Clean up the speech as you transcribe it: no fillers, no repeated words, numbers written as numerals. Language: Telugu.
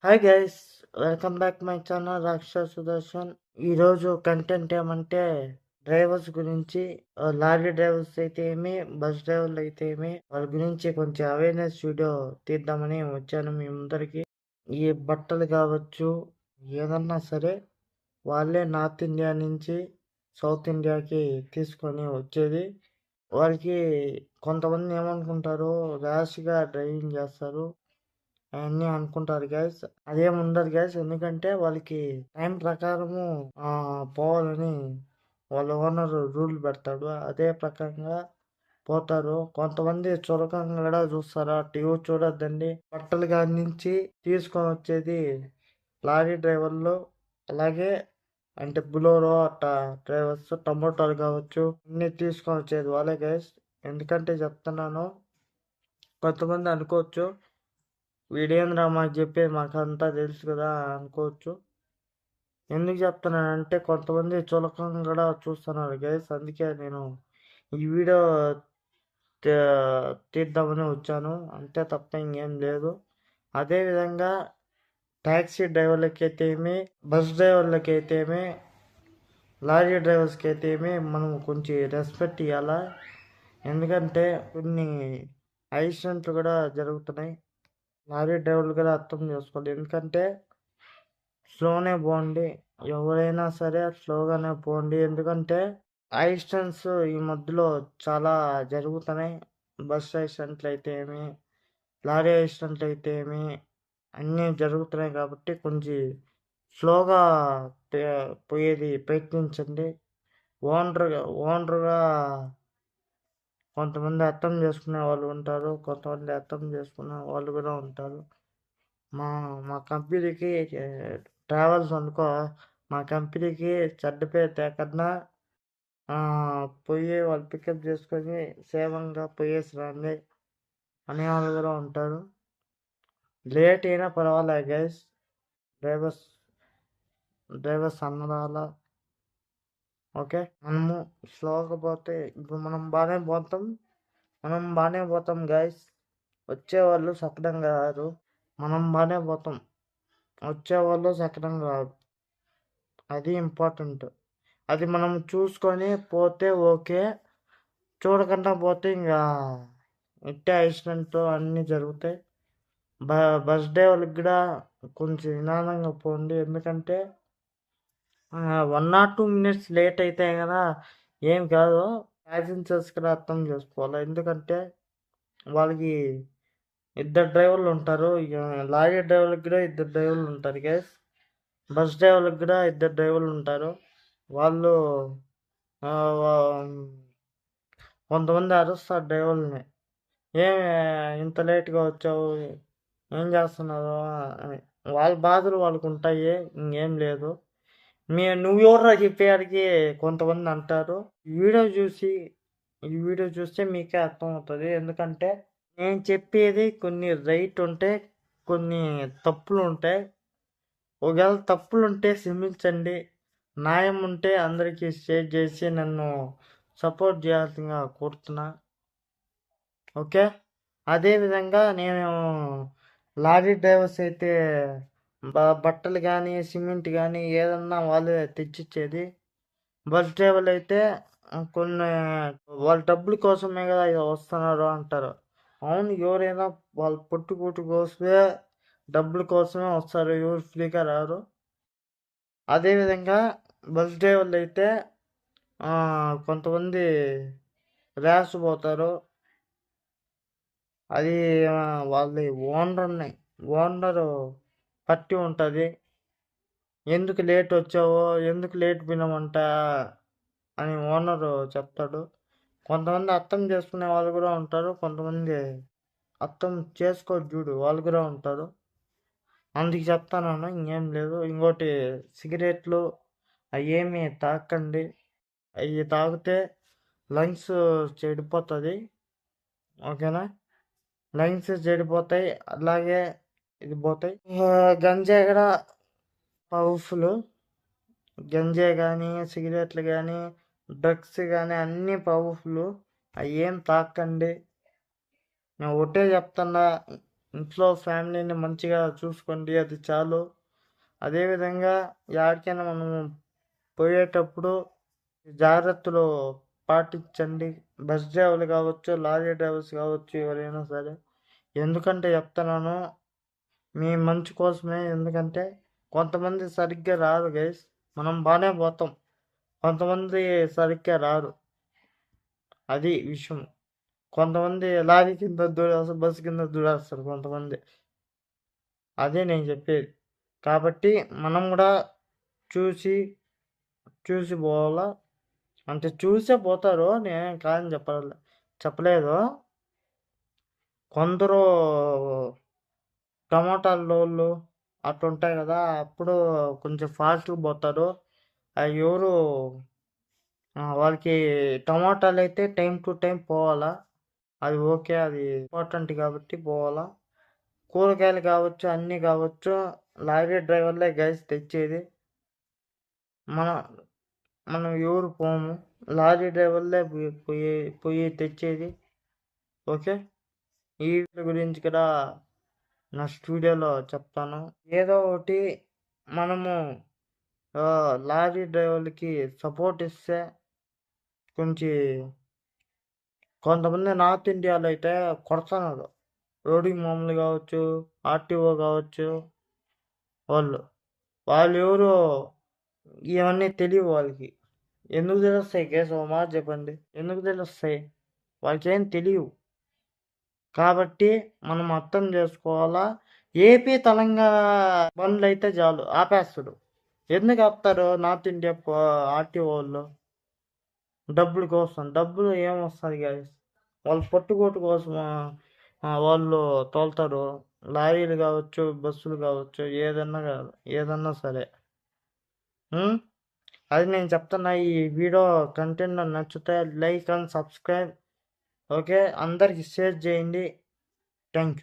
Hi guys, welcome back my channel రాక్షా సుదర్శన్. ఈరోజు కంటెంట్ ఏమంటే డ్రైవర్స్ గురించి, లారీ డ్రైవర్స్ అయితే ఏమి, బస్ డ్రైవర్లు అయితే ఏమి, వాళ్ళ గురించి కొంచెం అవేర్నెస్ వీడియో తీద్దామని వచ్చాను మీ ముందరికి. ఈ బట్టలు కావచ్చు, ఏదన్నా సరే వాళ్ళే నార్త్ ఇండియా నుంచి సౌత్ ఇండియాకి తీసుకొని వచ్చేది. వాళ్ళకి కొంతమంది ఏమనుకుంటారు, ర్యాష్గా డ్రైవింగ్ చేస్తారు అవన్నీ అనుకుంటారు గ్యాస్. అదేం ఉండదు గ్యాస్, ఎందుకంటే వాళ్ళకి టైం ప్రకారము పోవాలని వాళ్ళ ఓనర్ రూల్ పెడతాడు. అదే ప్రకారంగా పోతారు. కొంతమంది చులకంగా కూడా చూస్తారా, టీవీ చూడొద్దండి. బట్టలు కాడి నుంచి తీసుకొని వచ్చేది లారీ డ్రైవర్లు, అలాగే అంటే బులోరో అట్టా డ్రైవర్స్, టమోటాలు కావచ్చు, అన్ని తీసుకొని వచ్చేది వాళ్ళే గ్యాస్. ఎందుకంటే చెప్తున్నాను, కొంతమంది అనుకోవచ్చు వీడేంద్రా మాకు చెప్పేది, మాకంతా తెలుసు కదా అనుకోవచ్చు. ఎందుకు చెప్తున్నానంటే కొంతమంది చులకం కూడా చూస్తున్నారు గైస్. అందుకే నేను ఈ వీడియో తీద్దామని వచ్చాను, అంతే తప్ప ఇంకేం లేదు. అదేవిధంగా ట్యాక్సీ డ్రైవర్లకి అయితే ఏమి, బస్ డ్రైవర్లకి అయితే ఏమి, లారీ డ్రైవర్స్కి అయితే ఏమి మనం కొంచెం రెస్పెక్ట్ ఇవ్వాలా. ఎందుకంటే కొన్ని యాక్సిడెంట్లు కూడా జరుగుతున్నాయి. లారీ డ్రైవర్లు కూడా అర్థం చేసుకోవాలి. ఎందుకంటే స్లోనే పోండి, ఎవరైనా సరే స్లోగానే పోండి. ఎందుకంటే యాక్సిడెంట్స్ ఈ మధ్యలో చాలా జరుగుతున్నాయి. బస్ యాక్సిడెంట్లు అయితే ఏమి, లారీ యాక్సిడెంట్లు అయితే ఏమి, అన్నీ జరుగుతున్నాయి. కాబట్టి కొంచెం స్లోగా పోయేది ప్రయత్నించండి. ఓనర్గా కొంతమంది అర్థం చేసుకునే వాళ్ళు ఉంటారు, కొంతమంది అర్థం చేసుకునే వాళ్ళు కూడా ఉంటారు. మా మా కంపెనీకి ట్రావెల్స్ అనుకో, మా కంపెనీకి చెడ్డ పేరు తేకన్నా పోయి వాళ్ళు పికప్ చేసుకొని సేవంగా పోయేసి రండి అనేవాళ్ళు కూడా ఉంటారు. లేట్ అయినా పర్వాలే గైస్, డ్రైవర్స్ డ్రైవర్స్ అన్నదాల ఓకే. మనము స్లోగా పోతే ఇప్పుడు మనం బాగానే పోతాం గైస్. వచ్చేవాళ్ళు సక్రంగా రారు, మనం బాగానే పోతాం, వచ్చేవాళ్ళు సక్రంగా రారు. అది ఇంపార్టెంట్. అది మనం చూసుకొని పోతే ఓకే, చూడకుండా పోతే ఇంకా ఇట్టే యాక్సిడెంట్ అన్నీ జరుగుతాయి. బస్ డ్రైవర్కి కూడా కొంచెం నిదానంగా పోండి. ఎందుకంటే 1 or 2 minutes లేట్ అయితే కదా ఏం కాదు, ప్యాసింజర్స్ కూడా అర్థం చేసుకోవాలి. ఎందుకంటే వాళ్ళకి ఇద్దరు డ్రైవర్లు ఉంటారు. లారీ డ్రైవర్లకు కూడా ఇద్దరు డ్రైవర్లు ఉంటారు గైస్. బస్ డ్రైవర్లకు కూడా ఇద్దరు డ్రైవర్లు ఉంటారు. వాళ్ళు కొంతమంది అరుస్తారు డ్రైవర్ని, ఏమి ఇంత లేట్గా వచ్చావు, ఏం చేస్తున్నారు అని. వాళ్ళ బాధలు వాళ్ళకు ఉంటాయి, ఇంకేం లేదు. నువ్వెవర్రా చెప్పేవాడికి కొంతమంది అంటారు. ఈ వీడియో చూస్తే మీకే అర్థమవుతుంది. ఎందుకంటే నేను చెప్పేది కొన్ని రైట్ ఉంటాయి, కొన్ని తప్పులు ఉంటాయి. ఒకవేళ తప్పులు ఉంటే క్షమించండి, న్యాయం ఉంటే అందరికీ షేర్ చేసి నన్ను సపోర్ట్ చేయాల్సిందిగా కోరుతున్నా. ఓకే. అదేవిధంగా నేను లారీ డ్రైవర్స్ అయితే బట్టలు కానీ సిమెంట్ కానీ ఏదన్నా వాళ్ళే తెచ్చిచ్చేది. బస్ డ్రైవర్లు అయితే కొన్ని వాళ్ళ డబ్బుల కోసమే కదా వస్తున్నారు అంటారు. అవును, ఎవరైనా వాళ్ళ పొట్టుకూటి కోసమే, డబ్బుల కోసమే వస్తారు, ఎవరు ఫ్రీగా రారు. అదేవిధంగా బస్ డ్రైవర్లు అయితే కొంతమంది ర్యాష్ పోతారు. అది వాళ్ళ ఓనరు పట్టి ఉంటుంది. ఎందుకు లేట్ వచ్చావో, ఎందుకు లేట్ పోయినామంట అని ఓనరు చెప్తాడు. కొంతమంది అర్థం చేసుకునే వాళ్ళు కూడా ఉంటారు, కొంతమంది అర్థం చూడు వాళ్ళు కూడా ఉంటారు. అందుకు చెప్తాను, ఇంకేం లేదు. ఇంకోటి, సిగరెట్లు అవేమి తాకండి. అవి తాగితే లంగ్స్ చెడిపోతుంది, ఓకేనా. లంగ్స్ చెడిపోతాయి, అలాగే ఇది పోతాయి. గంజాయి కూడా పవర్ఫుల్. గంజాయి కానీ, సిగరెట్లు కానీ, డ్రగ్స్ కానీ అన్నీ పవర్ఫుల్. అవి ఏం తాకండి. నేను ఒకటే చెప్తున్నా, ఇంట్లో ఫ్యామిలీని మంచిగా చూసుకోండి, అది చాలు. అదేవిధంగా యాడికైనా మనము పోయేటప్పుడు జాగ్రత్తలు పాటించండి. బస్ డ్రైవర్లు కావచ్చు, లారీ డ్రైవర్స్ కావచ్చు, ఎవరైనా సరే. ఎందుకంటే చెప్తున్నాను, మీ మంచి కోసమే. ఎందుకంటే కొంతమంది సరిగ్గా రారు గైస్. మనం బాగానే పోతాం, కొంతమంది సరిగ్గా రారు. అది విషయం. కొంతమంది లారీ కింద దూరేస్తారు, బస్సు కింద దూరేస్తారు కొంతమంది. అదే నేను చెప్పేది. కాబట్టి మనం కూడా చూసి చూసి పోవాలా. అంటే చూసే పోతారు, నేను కాదని చెప్పలేదు. కొందరు టమాటాలోళ్ళు అట్లుంటాయి కదా, అప్పుడు కొంచెం ఫాస్ట్గా పోతారు. అవి ఎవరు వాళ్ళకి టమాటాలు అయితే టైం టు టైం పోవాలా. అది ఓకే, అది ఇంపార్టెంట్ కాబట్టి పోవాలా. కూరగాయలు కావచ్చు, అన్నీ కావచ్చు, లారీ డ్రైవర్లే గైస్ తెచ్చేది. మన మనం ఎవరు పోము, లారీ డ్రైవర్లే పోయి పోయి తెచ్చేది. ఓకే, ఈ వీడియో గురించి కూడా నా స్టూడియోలో చెప్తాను. ఏదో ఒకటి మనము లారీ డ్రైవర్లకి సపోర్ట్ ఇస్తే కొంచెం. కొంతమంది నార్త్ ఇండియాలో అయితే కొడుతున్నారు, రోడ్డుకి మామూలు కావచ్చు, ఆర్టీఓ కావచ్చు. వాళ్ళు వాళ్ళు ఎవరు, ఇవన్నీ తెలియవు వాళ్ళకి. ఎందుకు తెలుస్తాయి కేసు, ఒక మాట చెప్పండి, ఎందుకు తెలుస్తాయి? వాళ్ళకి ఏం తెలియవు. కాబట్టి మనం అర్థం చేసుకోవాలా. ఏపీ తెలంగాణ బండ్లు అయితే చాలు ఆపేస్తాడు. ఎందుకు ఆపుతారు నార్త్ ఇండియా ఆర్టీఓ వాళ్ళు? డబ్బుల కోసం. డబ్బులు ఏమొస్తుంది గాయస్? వాళ్ళు పట్టుకోటు కోసం వాళ్ళు తోలుతారు. లారీలు కావచ్చు, బస్సులు కావచ్చు, ఏదన్నా సరే. అది నేను చెప్తున్నా. ఈ వీడియో కంటెంట్ నచ్చితే లైక్ అండ్ సబ్స్క్రైబ్. ఓకే, అందరికి షేర్ చేయండి. Thank you.